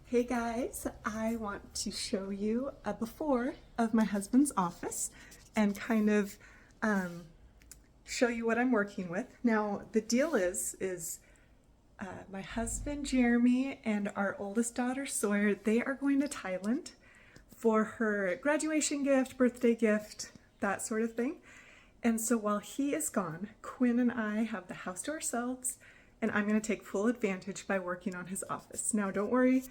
Hey guys, I want to show you a before of my husband's office and kind of show you what I'm working with. Now the deal is my husband Jeremy and our oldest daughter Sawyer, they are going to Thailand for her graduation gift, birthday gift, that sort of thing. And so while he is gone, Quinn and I have the house to ourselves, and I'm going to take full advantage by working on his office. Now, don't worry,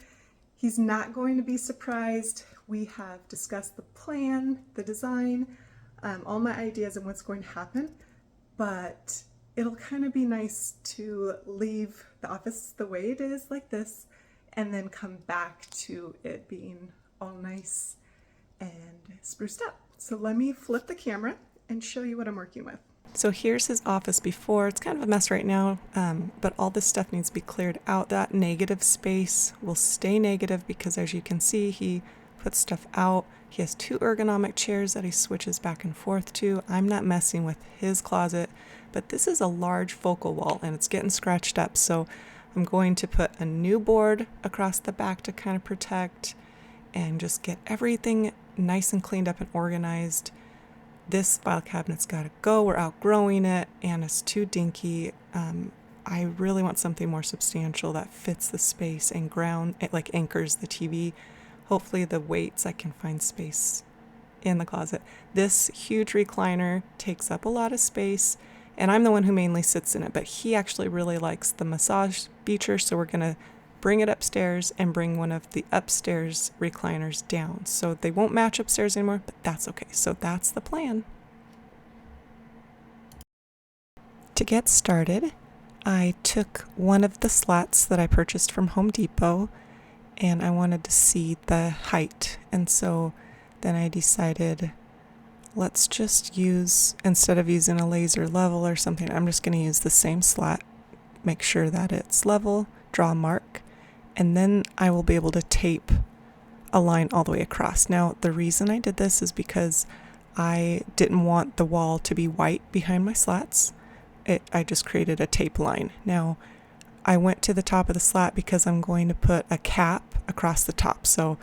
he's not going to be surprised. We have discussed the plan, the design, all my ideas and what's going to happen, but it'll kind of be nice to leave the office the way it is, like this, and then come back to it being all nice and spruced up. So let me flip the camera and show you what I'm working with. So here's his office before. It's kind of a mess right now, but all this stuff needs to be cleared out. That negative space will stay negative because, as you can see, he puts stuff out. He has 2 ergonomic chairs that he switches back and forth to. I'm not messing with his closet, but this is a large focal wall and it's getting scratched up. So I'm going to put a new board across the back to kind of protect and just get everything nice and cleaned up and organized. This file cabinet's got to go. We're outgrowing it and it's too dinky. I really want something more substantial that fits the space and ground, it like anchors the TV. Hopefully the weights, I can find space in the closet. This huge recliner takes up a lot of space and I'm the one who mainly sits in it, but he actually really likes the massage feature, so we're going to bring it upstairs and bring one of the upstairs recliners down. So they won't match upstairs anymore, but that's okay. So that's the plan. To get started, I took one of the slats that I purchased from Home Depot and I wanted to see the height. And so then I decided, let's just use, instead of using a laser level or something, I'm just going to use the same slat, make sure that it's level, draw a mark, and then I will be able to tape a line all the way across. Now, the reason I did this is because I didn't want the wall to be white behind my slats. I just created a tape line. Now, I went to the top of the slat because I'm going to put a cap across the top. So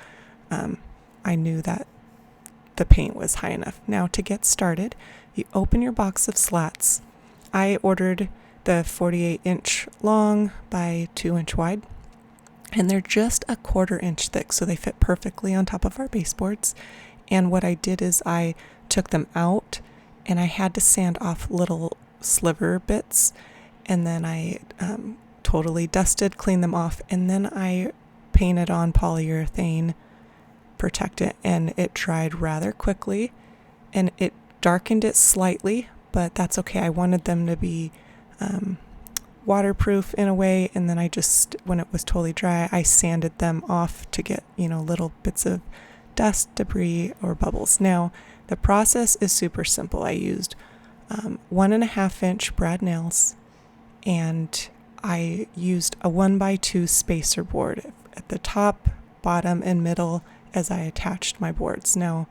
I knew that the paint was high enough. Now, to get started, you open your box of slats. I ordered the 48-inch long by 2-inch wide. And they're just a 1/4 inch thick, so they fit perfectly on top of our baseboards. And what I did is I took them out and I had to sand off little sliver bits, and then I totally dusted, cleaned them off, and then I painted on polyurethane protectant, and it dried rather quickly and it darkened it slightly, but that's okay. I wanted them to be waterproof in a way, and then I just, when it was totally dry, I sanded them off to get, little bits of dust, debris, or bubbles. Now, the process is super simple. I used 1.5-inch brad nails, and I used a 1x2 spacer board at the top, bottom, and middle as I attached my boards. Now,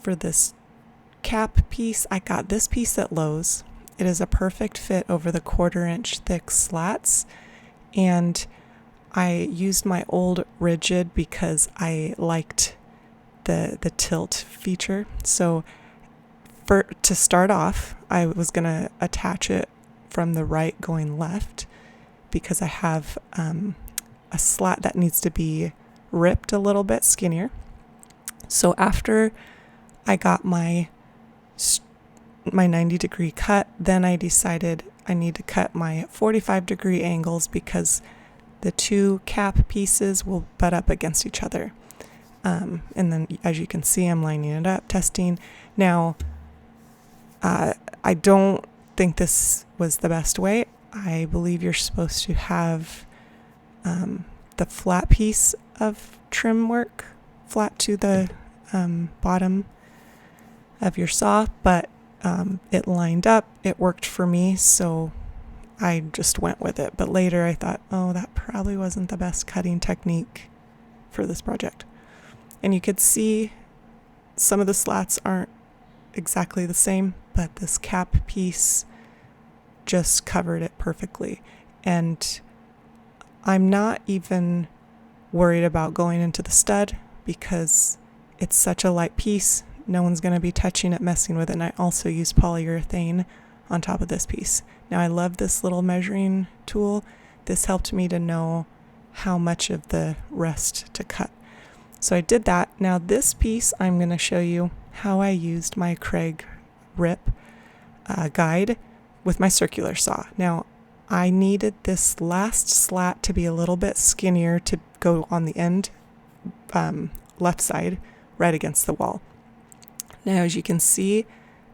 for this cap piece, I got this piece at Lowe's. It is a perfect fit over the 1/4 inch thick slats, and I used my old rigid because I liked the tilt feature. So to start off, I was going to attach it from the right going left because I have a slat that needs to be ripped a little bit skinnier. So after I got my 90-degree cut, then I decided I need to cut my 45-degree angles because the 2 cap pieces will butt up against each other. And then, as you can see, I'm lining it up, testing. Now, I don't think this was the best way. I believe you're supposed to have the flat piece of trim work flat to the bottom of your saw, but it lined up, it worked for me, so I just went with it. But later I thought, oh, that probably wasn't the best cutting technique for this project. And you could see some of the slats aren't exactly the same, but this cap piece just covered it perfectly. And I'm not even worried about going into the stud because it's such a light piece. No one's going to be touching it, messing with it. And I also use polyurethane on top of this piece. Now I love this little measuring tool. This helped me to know how much of the rest to cut. So I did that. Now this piece, I'm going to show you how I used my Craig Rip guide with my circular saw. Now I needed this last slat to be a little bit skinnier to go on the end, left side, right against the wall. Now as you can see,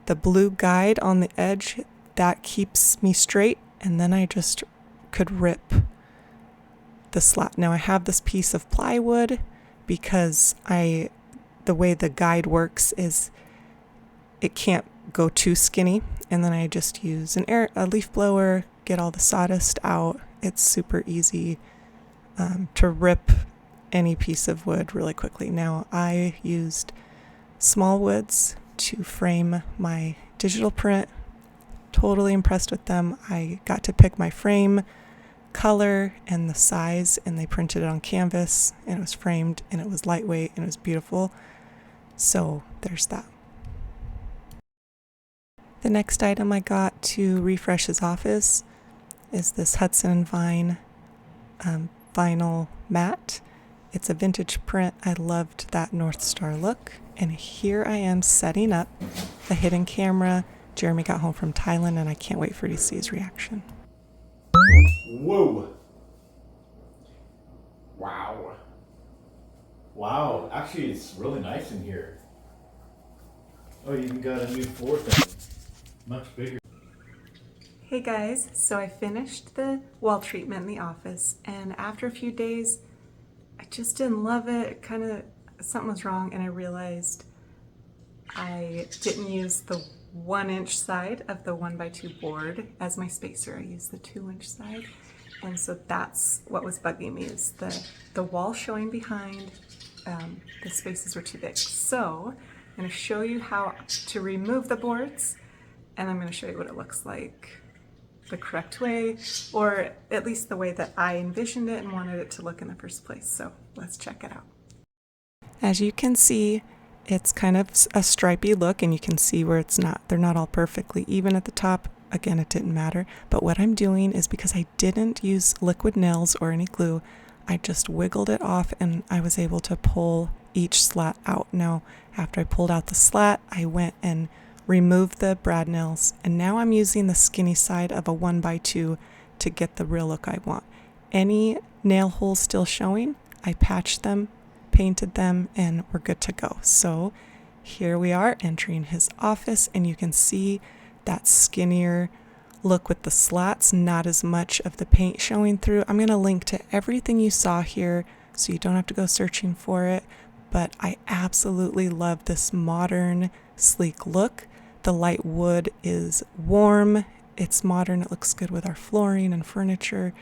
the blue guide on the edge, that keeps me straight, and then I just could rip the slat. Now I have this piece of plywood because the way the guide works is it can't go too skinny, and then I just use a leaf blower, get all the sawdust out. It's super easy to rip any piece of wood really quickly. Now I used small woods to frame my digital print. Totally impressed with them. I got to pick my frame color and the size, and they printed it on canvas, and it was framed, and it was lightweight, and it was beautiful. So there's that. The next item I got to refresh his office is this Hudson & Vine vinyl mat. It's a vintage print. I loved that North Star look. And here I am setting up the hidden camera. Jeremy got home from Thailand, and I can't wait for you to see his reaction. Whoa! Wow. Wow, actually it's really nice in here. Oh, you even got a new floor thing. Much bigger. Hey guys, so I finished the wall treatment in the office, and after a few days, I just didn't love it. Something was wrong, and I realized I didn't use the 1-inch side of the 1x2 board as my spacer. I used the 2-inch side, and so that's what was bugging me, is the wall showing behind. The spaces were too big. So I'm going to show you how to remove the boards, and I'm going to show you what it looks like the correct way, or at least the way that I envisioned it and wanted it to look in the first place. So let's check it out. As you can see, it's kind of a stripy look, and you can see where they're not all perfectly even at the top. Again, it didn't matter, but what I'm doing is, because I didn't use liquid nails or any glue, I just wiggled it off, and I was able to pull each slat out. Now, after I pulled out the slat, I went and removed the brad nails, and now I'm using the skinny side of a 1x2 to get the real look I want. Any nail holes still showing, I patched them, painted them, and we're good to go. So here we are entering his office, and you can see that skinnier look with the slats, not as much of the paint showing through. I'm going to link to everything you saw here so you don't have to go searching for it, but I absolutely love this modern, sleek look. The light wood is warm, it's modern, it looks good with our flooring and furniture,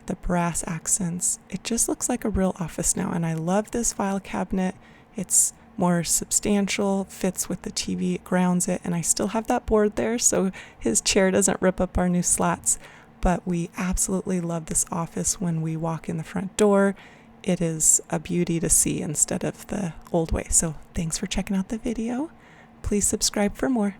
the brass accents. It just looks like a real office now, and I love this file cabinet. It's more substantial, fits with the TV, it grounds it, and I still have that board there so his chair doesn't rip up our new slats. But we absolutely love this office when we walk in the front door. It is a beauty to see instead of the old way. So thanks for checking out the video. Please subscribe for more.